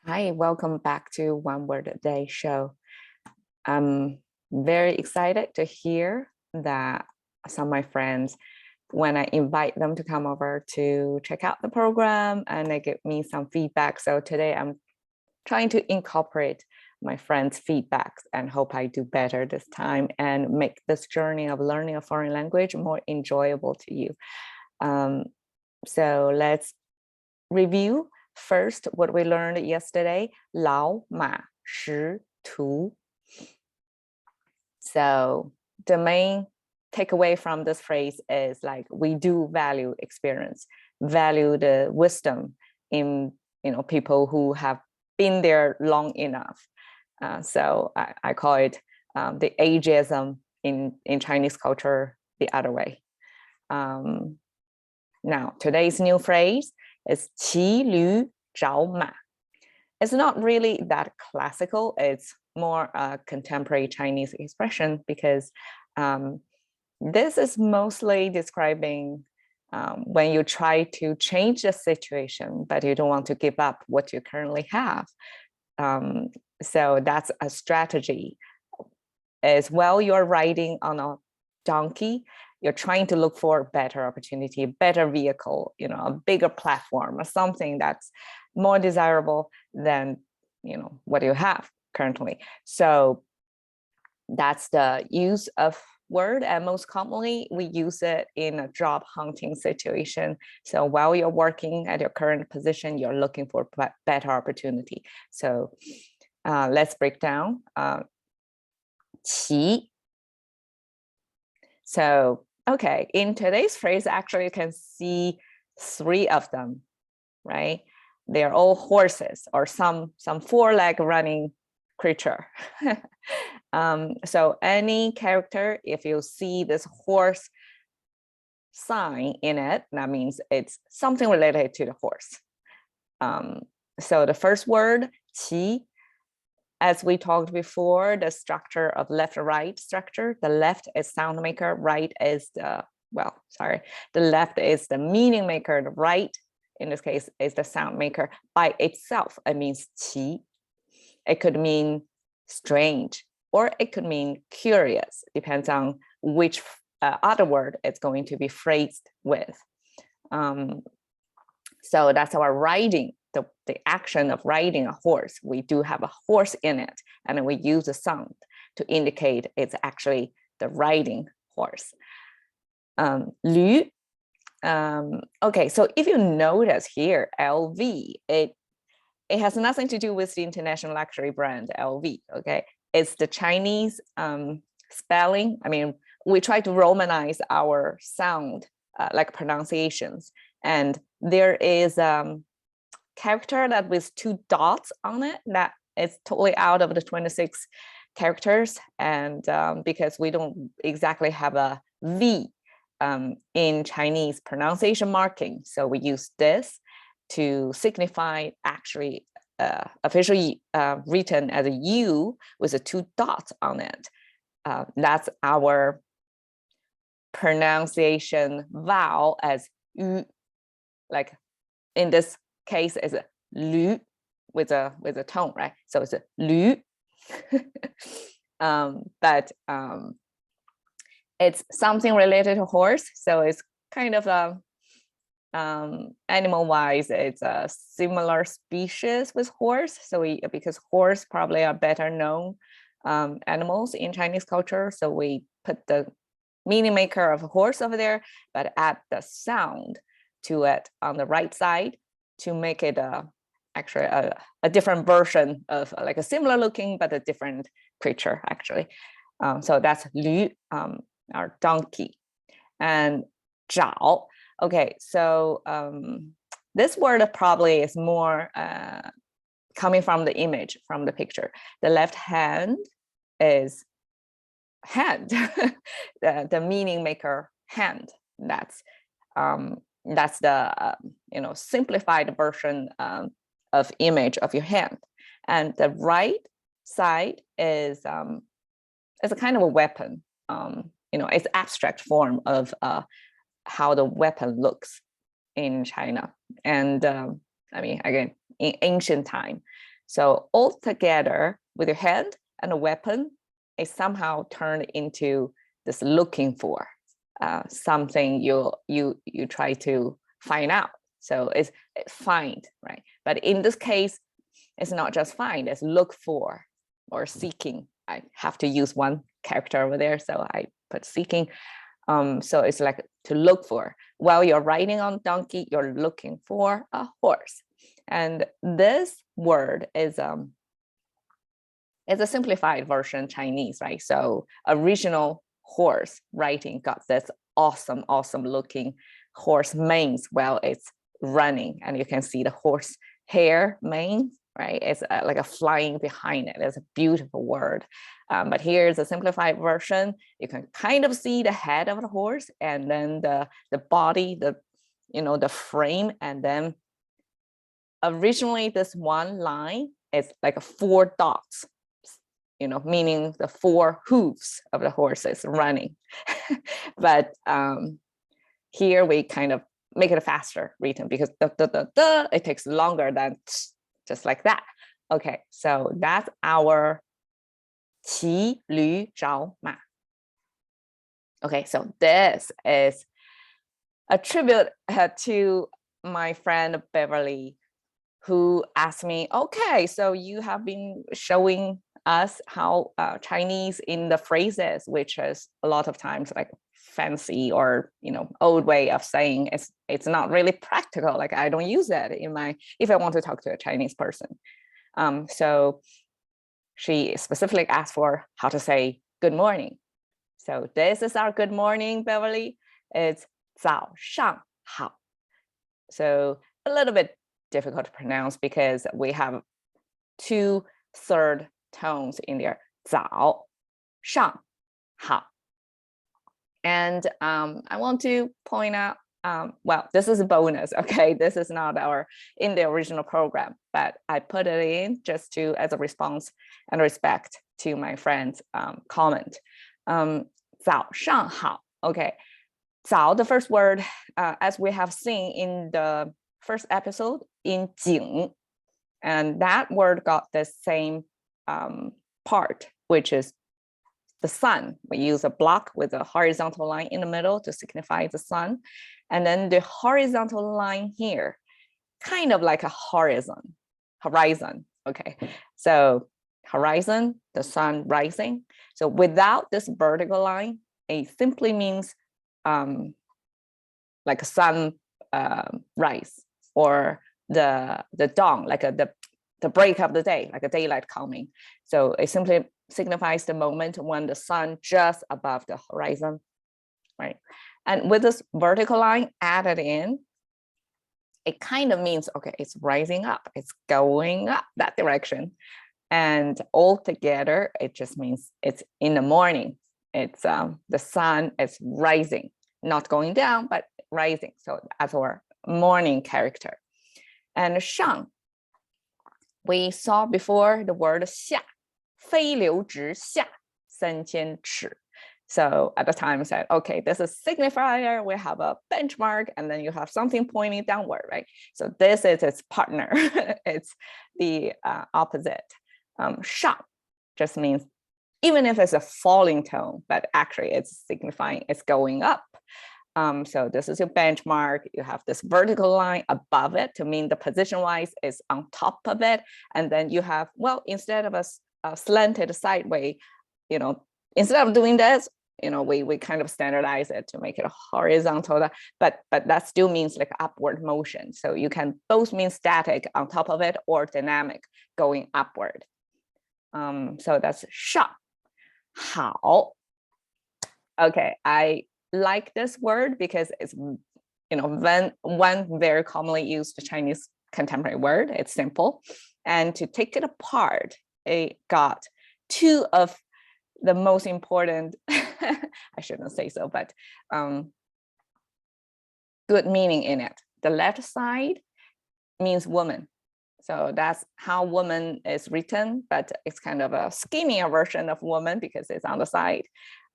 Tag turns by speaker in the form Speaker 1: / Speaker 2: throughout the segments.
Speaker 1: Hi, welcome back to One Word a Day show. I'm very excited to hear that some of my friends, when I invite them to come over to check out the program and they give me some feedback. So today I'm trying to incorporate my friends' feedbacks and hope I do better this time and make this journey of learning a foreign language more enjoyable to you. So let's review first what we learned yesterday, 老马识途. So the main takeaway from this phrase is like we do value experience, value the wisdom in people who have been there long enough. So I call it the ageism in Chinese culture the other way. Now today's new phrase is 骑驴找马. It's not really that classical. It's more a contemporary Chinese expression because this is mostly describing when you try to change the situation, but you don't want to give up what you currently have. So that's a strategy. As well, you're riding on a donkey, you're trying to look for a better opportunity, a better vehicle, a bigger platform or something that's more desirable than, what you have currently. So that's the use of word. And most commonly, we use it in a job hunting situation. So while you're working at your current position, you're looking for a better opportunity. So let's break down. 骑. So, okay, in today's phrase, actually, you can see 3 of them, right? They're all horses or some 4-leg running creature. So any character, if you see this horse sign in it, that means it's something related to the horse. So the first word, 骑, as we talked before, the structure of left-right structure, the left is sound maker, right is the left is the meaning maker, the right, in this case, is the sound maker. By itself, it means 骑. It could mean strange, or it could mean curious, depends on which other word it's going to be phrased with. So that's our riding. The action of riding a horse, we do have a horse in it, and we use a sound to indicate it's actually the riding horse. 驴. Okay, so if you notice here, LV, it has nothing to do with the international luxury brand LV. Okay, it's the Chinese spelling. I mean, we try to Romanize our sound, like pronunciations, and there is character that with 2 dots on it that is totally out of the 26 characters, and because we don't exactly have a V in Chinese pronunciation marking, so we use this to signify actually officially written as a U with the 2 dots on it. That's our pronunciation vowel as U, like in this case is a 驴 with a tone, right? So it's a 驴. But it's something related to horse, so it's kind of a animal wise, it's a similar species with horse. So because horse probably are better known animals in Chinese culture, so we put the meaning maker of a horse over there, but add the sound to it on the right side to make it actually a different version of like a similar looking but a different creature actually. So that's 驴, our donkey. And 找. Okay, so this word probably is more coming from the image, from the picture. The left hand is hand, the meaning maker hand. That's the simplified version of image of your hand, and the right side is a kind of a weapon. It's abstract form of how the weapon looks in China, and I mean again in ancient time. So all together with your hand and a weapon, it somehow turned into this looking for something you try to find out. So it's find, right? But in this case, it's not just find, it's look for or seeking. I have to use one character over there, so I put seeking. So it's like to look for. While you're riding on donkey, you're looking for a horse. And this word is a simplified version Chinese, right? So original horse writing got this awesome looking horse manes while it's running, and you can see the horse hair mane, right? It's like a flying behind it. It's a beautiful word. But here's a simplified version. You can kind of see the head of the horse, and then the body, the frame, and then originally this one line is like 4 dots, meaning the 4 hooves of the horses running. But here we kind of make it a faster written because it takes longer than just like that. Okay, so that's our 骑驴找马. Okay, so this is a tribute to my friend Beverly, who asked me, okay, so you have been showing us how Chinese in the phrases, which is a lot of times like fancy or old way of saying it's not really practical. Like I don't use that if I want to talk to a Chinese person. So she specifically asked for how to say good morning. So this is our good morning, Beverly. It's 早上好. So a little bit difficult to pronounce because we have 2 third tones in there. 早上好. And I want to point out, well, this is a bonus, okay? This is not in the original program, but I put it in just as a response and respect to my friend's comment. 早上好, okay. 早, the first word, as we have seen in the first episode, in 景, and that word got the same part, which is the sun. We use a block with a horizontal line in the middle to signify the sun. And then the horizontal line here, kind of like a horizon. Okay, so horizon, the sun rising. So without this vertical line, it simply means like a sun rise, or the dawn, like the break of the day, like a daylight coming. So it simply signifies the moment when the sun just above the horizon, right? And with this vertical line added in, it kind of means, okay, it's rising up, it's going up that direction. And all together, it just means it's in the morning. It's the sun is rising, not going down, but rising. So that's our morning character. And 上, we saw before the word 下, 飞流直下3000尺. So at the time I said, okay, this is signifier, we have a benchmark, and then you have something pointing downward, right? So this is its partner. It's the opposite. 上 just means, even if it's a falling tone, but actually it's signifying it's going up. So this is your benchmark. You have this vertical line above it to mean the position-wise is on top of it. And then you have, well, instead of a slanted sideways, instead of doing this, we kind of standardize it to make it horizontal, but that still means like upward motion. So you can both mean static on top of it or dynamic going upward. So that's 上好. Okay, I like this word because it's one very commonly used Chinese contemporary word. It's simple, and to take it apart, it got 2 of the most important I shouldn't say so, but good meaning in it. The left side means woman, so that's how woman is written, but it's kind of a skinnier version of woman because it's on the side.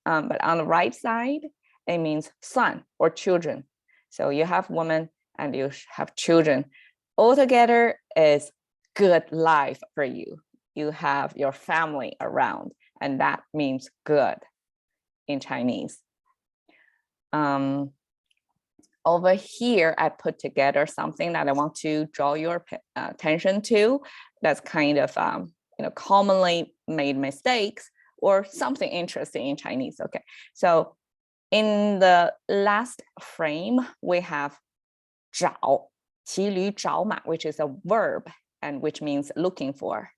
Speaker 1: But on the right side, it means son or children. So you have woman and you have children. Altogether is good life for you. You have your family around, and that means good in Chinese. Over here, I put together something that I want to draw your attention to. That's kind of commonly made mistakes or something interesting in Chinese. Okay, so in the last frame, we have 找, 骑驴找马, which is a verb and which means looking for.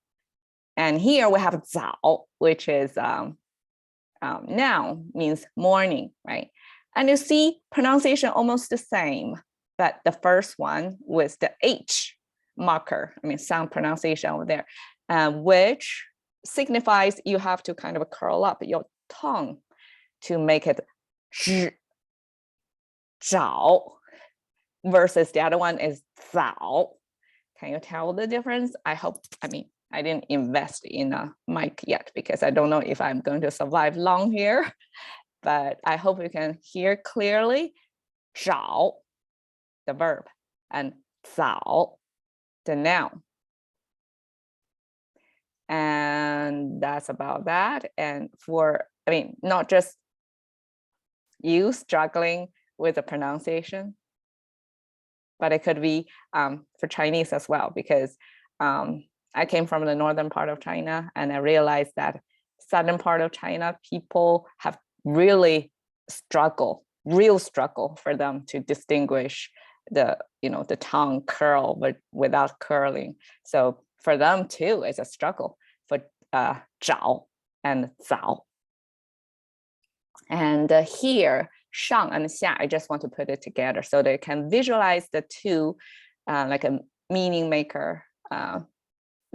Speaker 1: And here we have 早, which is noun, means morning, right? And you see pronunciation almost the same, but the first one with the H marker, I mean sound pronunciation over there, which signifies you have to kind of curl up your tongue to make it 找 versus the other one is 早. Can you tell the difference? I didn't invest in a mic yet because I don't know if I'm going to survive long here, but I hope you can hear clearly. 找, the verb, and 早, the noun. And that's about that. And not just you struggling with the pronunciation, but it could be for Chinese as well, because I came from the northern part of China, and I realized that southern part of China, people have real struggle for them to distinguish the tongue curl but without curling. So for them too, it's a struggle for 找 and 早. And here, 上 and 下, I just want to put it together so they can visualize the two like a meaning maker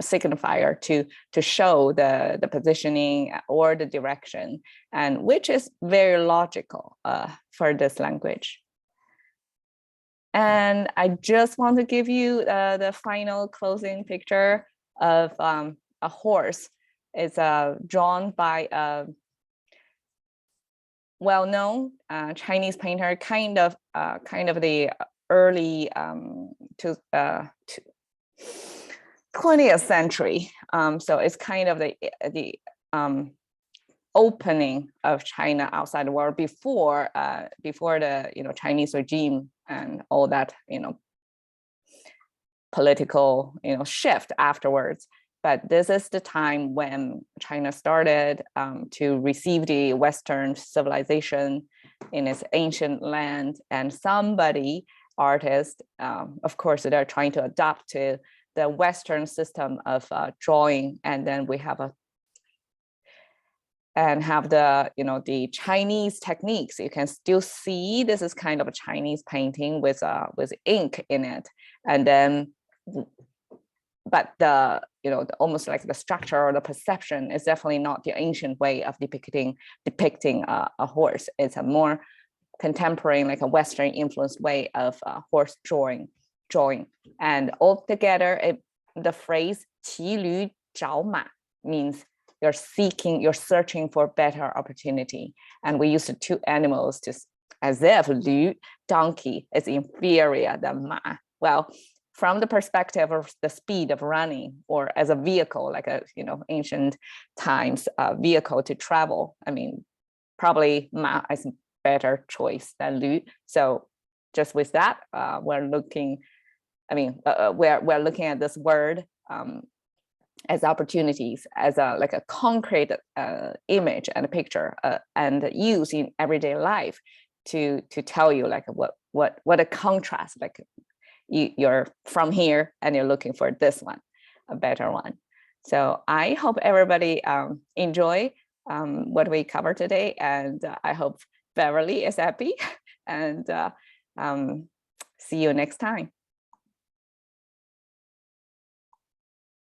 Speaker 1: signifier to show the positioning or the direction, and which is very logical for this language. And I just want to give you the final closing picture of a horse. It's drawn by a well-known Chinese painter, kind of the early 20th century. So it's kind of the opening of China outside the world before the Chinese regime and all that political shift afterwards. But this is the time when China started to receive the Western civilization in its ancient land, and artists, of course, they're trying to adapt to the Western system of drawing, and then we have the Chinese techniques. You can still see this is kind of a Chinese painting with ink in it, and then, but the almost like the structure or the perception is definitely not the ancient way of depicting a horse. It's a more contemporary, like a Western influenced way of horse drawing. And altogether, the phrase 骑驴找马 means you're searching for better opportunity. And we use the two animals as if 驴, donkey, is inferior than 马. Well, from the perspective of the speed of running, or as a vehicle, like ancient times vehicle to travel, probably 马 is a better choice than 驴. So just with that, we're looking at this word as opportunities, as a concrete image and a picture, and use in everyday life to tell you what a contrast, you're from here and you're looking for this one, a better one. So I hope everybody enjoy what we covered today, and I hope Beverly is happy, and see you next time.